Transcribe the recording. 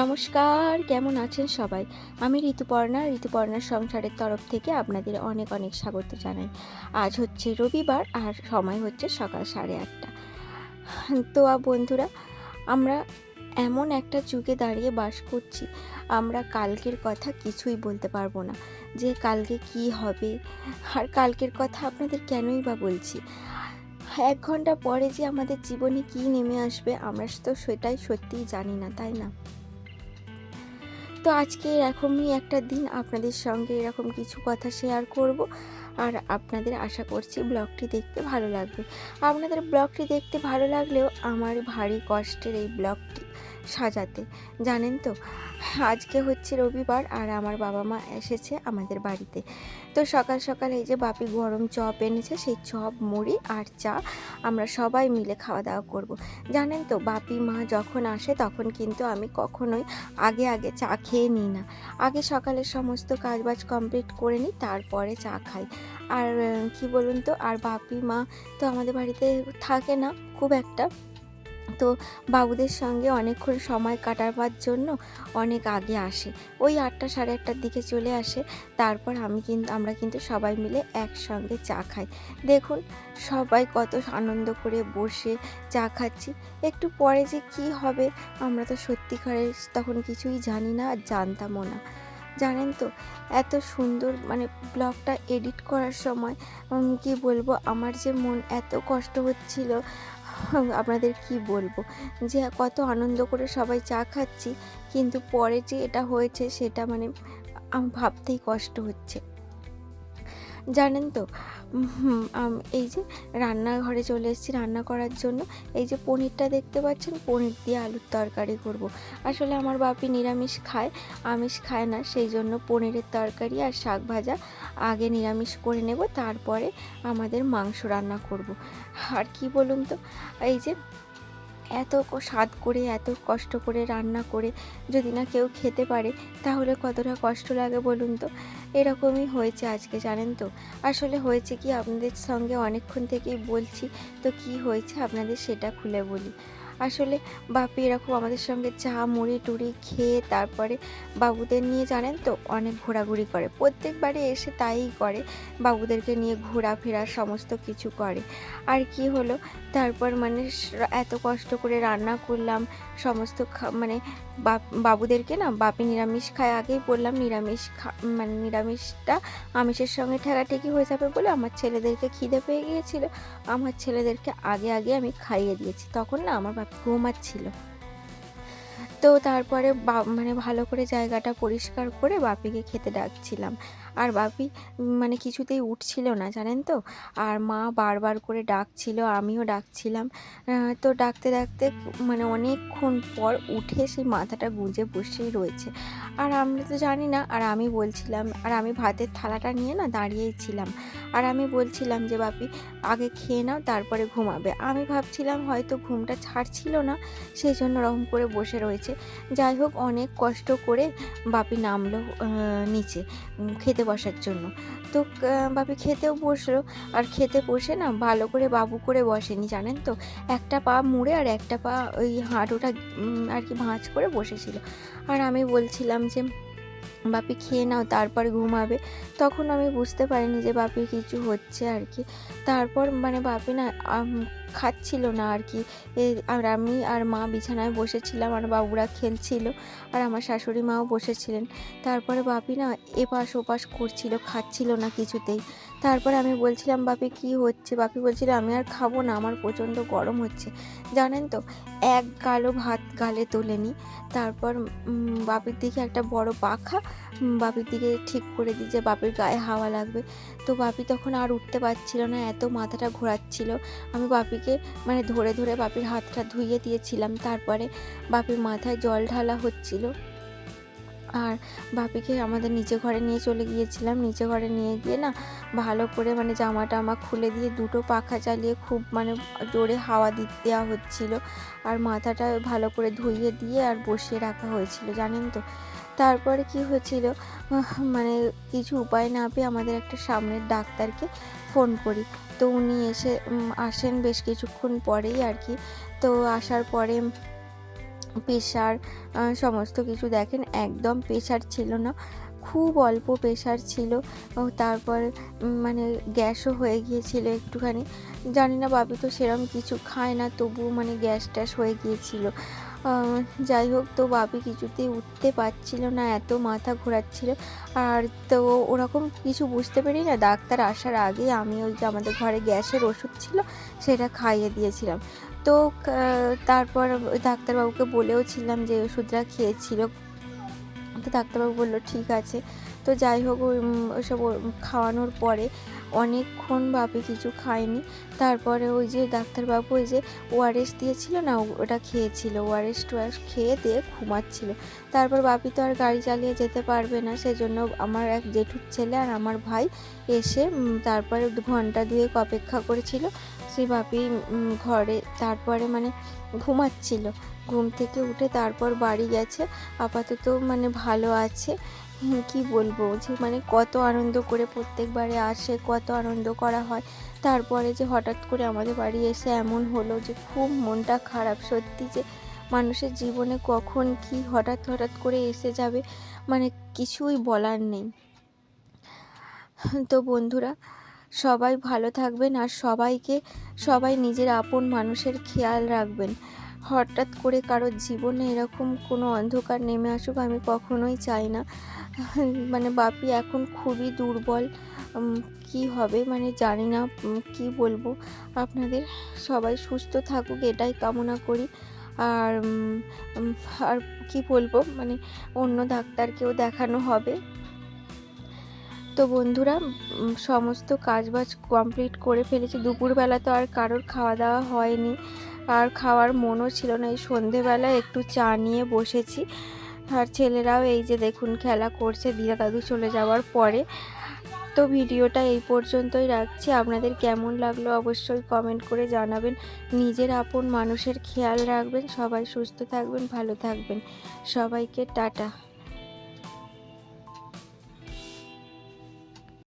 নমস্কার, কেমন আছেন সবাই? আমি ঋতুপর্ণার সংসারের তরফ থেকে আপনাদের অনেক অনেক স্বাগত জানাই। আজ হচ্ছে রবিবার আর সময় হচ্ছে সকাল 8:30। তো বন্ধুরা, আমরা এমন একটা যুগে দাঁড়িয়ে বাস করছি, আমরা কালকের কথা কিছুই বলতে পারবো না যে কালকে কি হবে। আর কালকের কথা আপনাদের কেনই বা বলছি, 1 ঘন্টা পরে যে আমাদের জীবনে কি নেমে আসবে আমরা তো সেটাই সত্যিই জানি না, তাই না? তো আজকে এরকমই একটা দিন আপনাদের সঙ্গে এরকম কিছু কথা শেয়ার করব। আর আপনাদের আশা করছি ব্লগটি দেখতে ভালো লাগবে। আপনাদের ব্লগটি দেখতে ভালো লাগলেও আমার ভারী কষ্টের এই ব্লগটি সাজাতে, জানেন তো। আজকে হচ্ছে রবিবার আর আমার বাবা মা এসেছে আমাদের বাড়িতে। তো সকাল সকাল এই যে বাপি গরম চপ এনেছে, সেই চপ মুড়ি আর চা আমরা সবাই মিলে খাওয়া দাওয়া করব। জানেন তো, বাপি মা যখন আসে তখন কিন্তু আমি কখনোই আগে আগে চা খেয়ে নিই না। আগে সকালের সমস্ত কাজবাজ কমপ্লিট করে নিই, তারপরে চা খাই। আর কি বলুন তো, আর বাপি মা তো আমাদের বাড়িতে থাকে না খুব একটা। তো বাবুদের সঙ্গে অনেকক্ষণ সময় কাটাবার জন্য অনেক আগে আসে, ওই 8টা 8:30টার দিকে চলে আসে। তারপর আমরা কিন্তু সবাই মিলে একসঙ্গে চা খাই। দেখুন, সবাই কত আনন্দ করে বসে চা খাচ্ছি। একটু পরে যে কি হবে আমরা তো সত্যিকারের তখন কিছুই জানি না, আর জানতামও না। জানেন তো, এত সুন্দর মানে ব্লগটা এডিট করার সময় কি বলবো, আমার যে মন এত কষ্ট হচ্ছিল, আপনাদের কি বলবো, যে কত আনন্দ করে সবাই চা খাচ্ছি, কিন্তু পরে যে এটা হয়েছে সেটা মানে আমার ভাবতেই কষ্ট হচ্ছে, জানেন তো। এই যে রান্নাঘরে চলে এসেছি রান্না করার জন্য। এই যে পনিরটা দেখতে পাচ্ছেন, পনির দিয়ে আলুর তরকারি করব। আসলে আমার বাপি নিরামিষ খায়, আমিষ খায় না, সেই জন্য পনিরের তরকারি আর শাক ভাজা আগে নিরামিষ করে নেব, তারপরে আমাদের মাংস রান্না করব। আর কি বলুন তো, এই যে এত স্বাদ করে এত কষ্ট করে রান্না করে যদি না কেউ খেতে পারে তাহলে কতটা কষ্ট লাগে বলুন তো। এরকমই হয়েছে আজকে, জানেন তো। আসলে হয়েছে কি, আপনাদের সঙ্গে অনেকক্ষণ থেকেই বলছি, তো কি হয়েছে আপনাদের সেটা খুলে বলি। আসলে বাপি এরকম আমাদের সঙ্গে চা মুড়ি টুড়ি খেয়ে তারপরে বাবুদের নিয়ে, জানেন তো, অনেক ঘোরাঘুরি করে, প্রত্যেকবারই এসে তাই করে, বাবুদেরকে নিয়ে ঘোরাফেরা সমস্ত কিছু করে। আর কি হলো, তারপর মানে এত কষ্ট করে রান্না করলাম সমস্ত মানে বাবুদেরকে না, বাপি নিরামিষ খায়, আগেই বললাম নিরামিষ মানে নিরামিষটা আমিষের সঙ্গে ঠেকাঠেকি হয়ে যাবে বলে আমার ছেলেদেরকে খিদে পেয়ে গিয়েছিল, আমার ছেলেদেরকে আগে আগে আমি খাইয়ে দিয়েছি, তখন না আমার বাপি ঘুমাচ্ছিল। তো তারপরে মানে ভালো করে জায়গাটা পরিষ্কার করে বাপিকে খেতে ডাকছিলাম। আর বাপি মানে কিছুতেই উঠছিল না, জানেন তো। আর মা বারবার করে ডাকছিল, আমিও ডাকছিলাম। তো ডাকতে ডাকতে মানে অনেকক্ষণ পর উঠে সেই মাথাটা গুঁজে বসেই রয়েছে। আর আমরা তো জানি না, আর আমি বলছিলাম, আর আমি ভাতের থালাটা নিয়ে না দাঁড়িয়েই ছিলাম। আর আমি বলছিলাম যে বাপি আগে খেয়ে নাও তারপরে ঘুমাবে। আমি ভাবছিলাম হয়তো ঘুমটা ছাড়ছিল না, সেই জন্য ওরকম করে বসে রয়েছে। যাই হোক, অনেক কষ্ট করে বাপি নামলো নিচে খেতে বসার জন্য। তো বাপি খেতেও বসলো। আর খেতে বসে না ভালো করে বাবু করে বসেনি, জানেন তো। একটা পা মুড়ে আর একটা পা ওই হাঁটুটা আর কি ভাঁজ করে বসেছিল। আর আমি বলছিলাম যে বাপি খেয়ে নাও তারপর ঘুমাবে। তখন আমি বুঝতে পারিনি যে বাপির কিছু হচ্ছে আর কি। তারপর মানে বাপি না খাচ্ছিল না আর কি। আর আমি আর মা বিছানায় বসেছিলাম, আর বাবুরা খেলছিল, আর আমার শাশুড়ি মাও বসেছিলেন। তারপরে বাপি না এপাশ ওপাশ করছিল, খাচ্ছিল না কিছুতেই। তারপরে আমি বলছিলাম বাপি কি হচ্ছে? বাপি বলছিল আমি আর খাবো না, আমার প্রচণ্ড গরম হচ্ছে। জানেন তো, এক গালও ভাত গালে তোলেনি। তারপর বাপির দিকে একটা বড় পাখা বাপির দিকে ঠিক করে দিই যে বাপির গায়ে হাওয়া লাগবে। তো বাপি তখন আর উঠতে পারছিল না, এত মাথাটা ঘোরাচ্ছিল। আমি বাপিকে মানে ধরে ধরে বাপির হাতটা ধুইয়ে দিয়েছিলাম। তারপরে বাপির মাথায় জল ঢালা হচ্ছিল। আর বাপিকে আমাদের নিচে ঘরে নিয়ে চলে গিয়েছিলাম। নিচে ঘরে নিয়ে গিয়ে না ভালো করে মানে জামা টামা খুলে দিয়ে দুটো পাখা চালিয়ে খুব মানে জোরে হাওয়া দেওয়া হচ্ছিল। আর মাথাটা ভালো করে ধুইয়ে দিয়ে আর বসিয়ে রাখা হয়েছিল, জানেন তো। তারপরে কি হয়েছিল, মানে কিছু উপায় না পেয়ে আমাদের একটা সামনের ডাক্তারকে ফোন করি। তো উনি এসে আসেন বেশ কিছুক্ষণ পরেই আর কি। তো আসার পরে প্রেশার সমস্ত কিছু দেখেন, একদম প্রেশার ছিল না, খুব অল্প প্রেশার ছিল। তারপরে মানে গ্যাসও হয়ে গিয়েছিল একটুখানি। জানি না, বাপি তো সেরকম কিছু খায় না, তবুও মানে গ্যাস ট্যাস হয়ে গিয়েছিল। যাই হোক, তো বাপি কিছুতেই উঠতে পারছিল না, এত মাথা ঘোরাচ্ছিল। আর তো ওরকম কিছু বুঝতে পারি না, ডাক্তার আসার আগে আমি ওই যে আমাদের ঘরে গ্যাসের ওষুধ ছিল সেটা খাইয়ে দিয়েছিলাম। তো তারপর ওই ডাক্তারবাবুকে বলেও ছিলাম যে ওষুধটা খেয়েছিল। তো ডাক্তারবাবু বললো ঠিক আছে। তো যাই হোক, ওইসব খাওয়ানোর পরে অনেকক্ষণ বাপি কিছু খায়নি। তারপরে ওই যে ডাক্তারবাবু ওই যে ওআরএস দিয়েছিল না, ওটা খেয়েছিল, ওআরএস টোআরএস খেয়ে দিয়ে ঘুমাচ্ছিল। তারপর বাপি তো আর গাড়ি চালিয়ে যেতে পারবে না, সেজন্য আমার এক জেঠুর ছেলে আর আমার ভাই এসে তারপরে ঘন্টা দুয়েক অপেক্ষা করেছিল। সে বাপি ঘরে তারপরে মানে ঘুমাচ্ছিল, ঘুম থেকে উঠে তারপর বাড়ি গেছে। আপাতত মানে ভালো আছে। কি বলবো, যে মানে কত আনন্দ করে প্রত্যেকবারে আসে, কত আনন্দ করা হয়। তারপরে যে হঠাৎ করে আমাদের বাড়ি এসে এমন হলো যে খুব মনটা খারাপ। সত্যি যে মানুষের জীবনে কখন কি হঠাৎ হঠাৎ করে এসে যাবে, মানে কিছুই বলার নেই। তো বন্ধুরা, সবাই ভালো থাকবেন আর সবাই নিজের আপন মানুষের খেয়াল রাখবেন। হঠাৎ করে কারোর জীবনে এরকম কোনো অন্ধকার নেমে আসুক আমি কখনোই চাই না। মানে বাপি এখন খুবই দুর্বল, কি হবে মানে জানি না, কি বলবো আপনাদের। সবাই সুস্থ থাকুক এটাই কামনা করি। আর আর কি বলবো, মানে অন্য ডাক্তারকেও দেখানো হবে। তো বন্ধুরা, সমস্ত কাজবাজ কমপ্লিট করে ফেলেছি। দুপুরবেলা তো আর কারোর খাওয়া দাওয়া হয়নি, আর খাওয়ার মনও ছিল না। এই সন্ধেবেলায় একটু চা নিয়ে বসেছি। আর ছেলেরাও এই যে দেখুন খেলা করছে দিদা দাদু চলে যাওয়ার পরে। তো ভিডিওটা এই পর্যন্তই রাখছি। আপনাদের কেমন লাগলো অবশ্যই কমেন্ট করে জানাবেন। নিজের আপন মানুষের খেয়াল রাখবেন। সবাই সুস্থ থাকবেন, ভালো থাকবেন। সবাইকে টাটা।